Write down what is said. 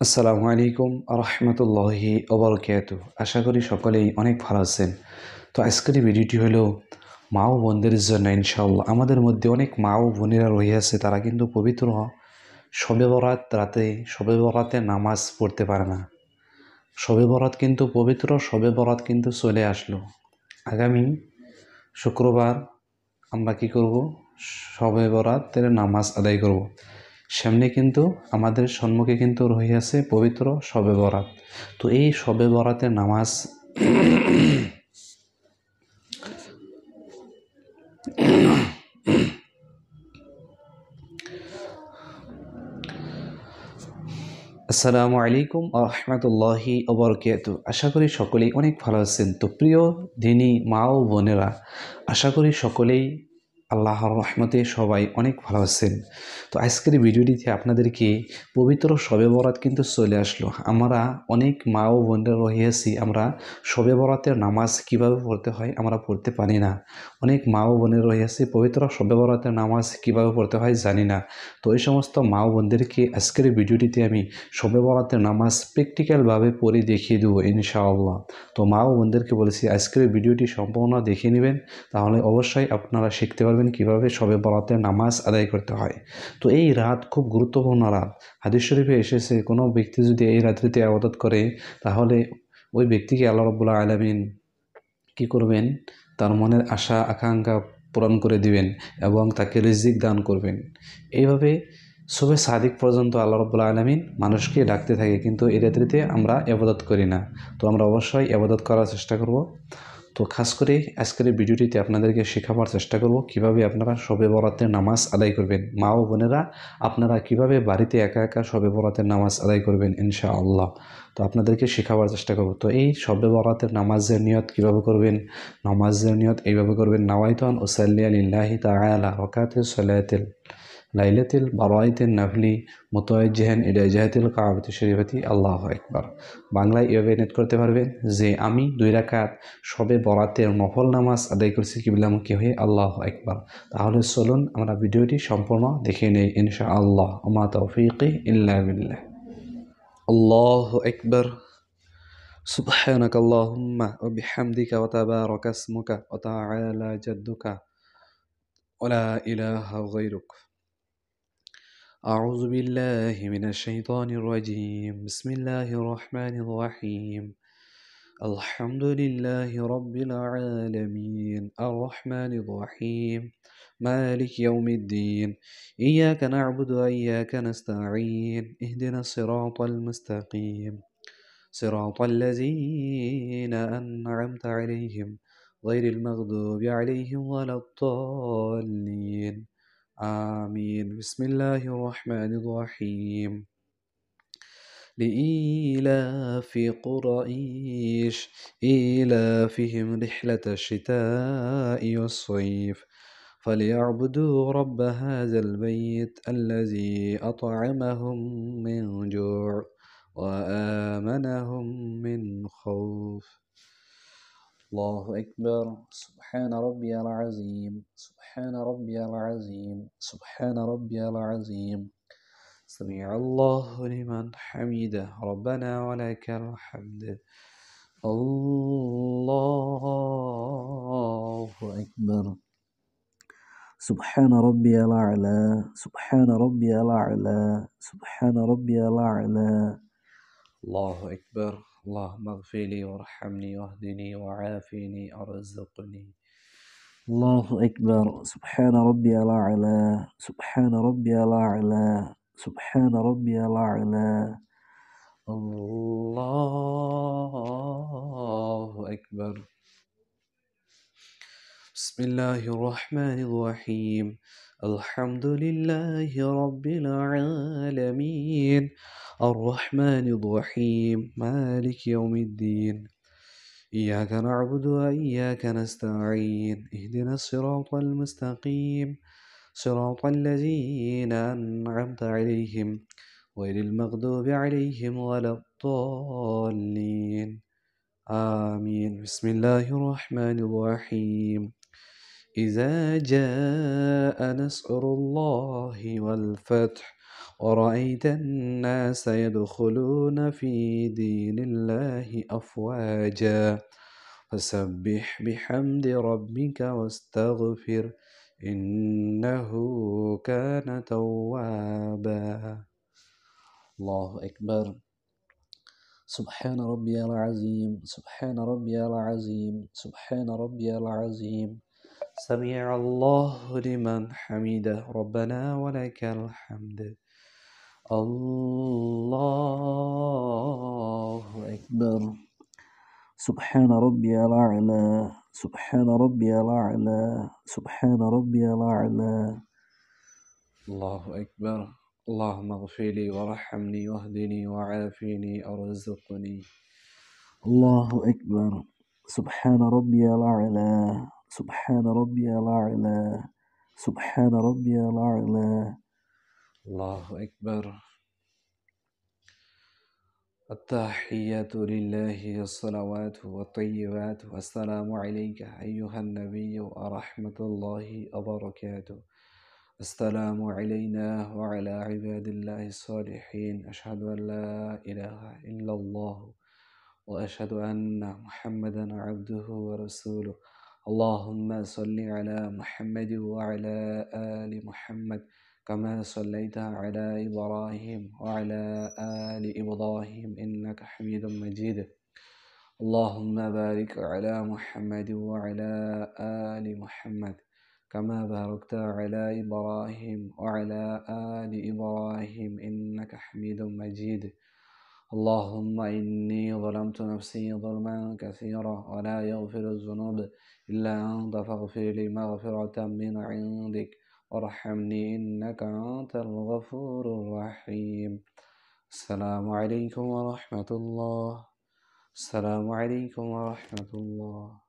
আসসালামু আলাইকুম রহমতুল্লাহি ওবরকাতুহ। আশা করি সকলেই অনেক ভালো আছেন। তো আজকের এই ভিডিওটি হলো মা ও বোনদের জন্য। ইনশাআল্লাহ আমাদের মধ্যে অনেক মা ও বোনেরা রয়েছে, তারা কিন্তু পবিত্র শবে বরাত রাতে শবে বরাতে নামাজ পড়তে পারে না। শবে বরাত কিন্তু পবিত্র শবে বরাত কিন্তু চলে আসলো। আগামী শুক্রবার আমরা কি করব? শবে বরাতের নামাজ আদায় করব। সামনে কিন্তু আমাদের সম্মুখে কিন্তু রহিয়াছে পবিত্র শবে বরাত। তো এই শবে বরাতের নামাজ আসসালামু আলাইকুম রহমতুল্লাহি ওবরকাতুহ। আশা করি সকলেই অনেক ভালো আছেন। তো প্রিয় দিনী মা ও বোনেরা, আশা করি সকলেই আল্লাহর রহমতে সবাই অনেক ভালো আছেন। তো আজকের ভিডিওটিতে আপনাদেরকে পবিত্র শবে বরাত কিন্তু চলে আসলো। আমরা অনেক মা ও বোনেরা রহিয়াছি, আমরা শবে বরাতের নামাজ কিভাবে পড়তে হয় আমরা পড়তে পারি না। অনেক মা ও বোনেরা রহিয়াছি পবিত্র শবে বরাতের নামাজ কিভাবে পড়তে হয় জানি না। তো এই সমস্ত মা ও বোনদেরকে আজকের ভিডিওটিতে আমি শবে বরাতের নামাজ প্র্যাকটিক্যালভাবে পড়ে দেখিয়ে দেবো ইনশাআল্লাহ। তো মা ও বোনদেরকে বলেছি আজকের ভিডিওটি সম্পূর্ণ দেখে নেবেন, তাহলে অবশ্যই আপনারা শিখতে পারবেন কিভাবে শবে বরাতের নামাজ আদায় করতে হয়। তো এই রাত খুব গুরুত্বপূর্ণ রাত। হাদিস শরীফে এসেছে কোনো ব্যক্তি যদি এই রাত্রিতে ইবাদত করে, তাহলে ওই ব্যক্তিকে আল্লাহ রাব্বুল আলামিন কি করবেন? তার মনের আশা আকাঙ্ক্ষা পূরণ করে দিবেন এবং তাকে রিজিক দান করবেন। এইভাবে শুভে সাদিক পর্যন্ত আল্লাহ রাব্বুল আলামিন মানুষকে ডাকতে থাকে, কিন্তু এই রাত্রিতে আমরা ইবাদত করি না। তো আমরা অবশ্যই ইবাদত করার চেষ্টা করব। তো খাস করে আজকের এই ভিডিওটিতে আপনাদেরকে শেখাবার চেষ্টা করব কিভাবে আপনারা শবে বরাতের নামাজ আদায় করবেন। মা ও বোনেরা, আপনারা কিভাবে বাড়িতে একা একা শবে বরাতের নামাজ আদায় করবেন ইনশাআল্লাহ। তো আপনাদেরকে শেখাবার চেষ্টা করব। তো এই শবে বরাতের নামাজের নিয়ত কিভাবে করবেন? নামাজের নিয়ত এইভাবে করবেন: নাওয়াইতুন উসাল্লিয়া লিল্লাহি তাআলা রাকাতাস সালাতিল লাইলাতিল বারাইতিন নাফলি মুতাওয়াজ্জিহান ইলা জিহাতিল কাবাতি শরীফাতি আল্লাহু আকবার। বাংলায় এভাবে নিয়ত করতে পারবেন যে আমি 2 রাকাত শবে বরাতের নফল নামাজ আদায় করছি কিবলামুখী হয়ে, আল্লাহু আকবার। তাহলে চলুন আমরা ভিডিওটি সম্পূর্ণ দেখে নেই ইনশাআল্লাহ। ওমা তাওফীকি ইল্লা বিল্লাহ। আল্লাহু আকবার। সুবহানাক আল্লাহুম্মা ওয়া বিহামদিকা ওয়া তাবারাকা ইসমুকা ওয়া তাআলা জাদ্দুকা ওয়া লা ইলাহা গায়রুক। أعوذ بالله من الشيطان الرجيم. بسم الله الرحمن الرحيم. الحمد لله رب العالمين الرحمن الرحيم مالك يوم الدين. إياك نعبد وإياك نستعين. اهدنا الصراط المستقيم صراط الذين أنعمت عليهم غير المغضوب عليهم ولا الضالين. آمين. بسم الله الرحمن الرحيم. لإيلاف قريش إيلافهم رحلة الشتاء والصيف فليعبدوا رب هذا البيت الذي أطعمهم من جوع وآمنهم من خوف. الله أكبر. سبحان ربي العظيم. سبحان ربي العظيم. سبحان ربي العظيم. سمع الله لمن حمده ربنا ولك الحمد. الله أكبر. سبحان ربي الأعلى. سبحان ربي الأعلى. سبحان ربي الأعلى. الله أكبر. اللهم اغفر لي وارحمني واهدني وعافني وارزقني. الله أكبر. سبحان ربي الأعلى. سبحان ربي الأعلى. سبحان ربي الأعلى. الله أكبر. بسم الله الرحمن الرحيم. الحمد لله رب العالمين الرحمن الرحيم مالك يوم الدين. إياك نعبد وإياك نستعين. اهدنا الصراط المستقيم صراط الذين أنعمت عليهم غير المغضوب عليهم ولا الضالين. آمين. بسم الله الرحمن الرحيم. إذا جاء نصر الله والفتح ورأيت الناس يدخلون في دين الله أفواجا فسبح بحمد ربك واستغفر إنه كان توابا. الله أكبر. سبحان ربي العظيم، سبحان ربي العظيم، سبحان ربي العظيم. سمع الله لمن حمده ربنا ولك الحمد. الله أكبر. سبحان ربي الأعلى، سبحان ربي الأعلى، سبحان ربي الأعلى. الله أكبر. اللهم اغفر لي وارحمني واهدني وعافني وارزقني. الله أكبر. سبحان ربي الأعلى، سبحان ربي الأعلى، سبحان ربي الأعلى. الله أكبر. التحيات لله الصلوات والطيبات والسلام عليك أيها النبي ورحمة الله وبركاته. السلام علينا وعلى عباد الله الصالحين. أشهد أن لا إله إلا الله وأشهد أن محمدا عبده ورسوله. اللهم صل على محمد وعلى آل محمد كما صليت على إبراهيم وعلى آل إبراهيم إنك حميد مجيد. اللهم بارك على محمد وعلى آل محمد كما باركت على إبراهيم وعلى آل إبراهيم إنك حميد مجيد. اللهم إني ظلمت نفسي ظلما كثيرا ولا يغفر الذنوب إلا أنت فاغفر لي مغفرة من عندك وارحمني إنك أنت الغفور الرحيم. السلام عليكم ورحمة الله. السلام عليكم ورحمة الله.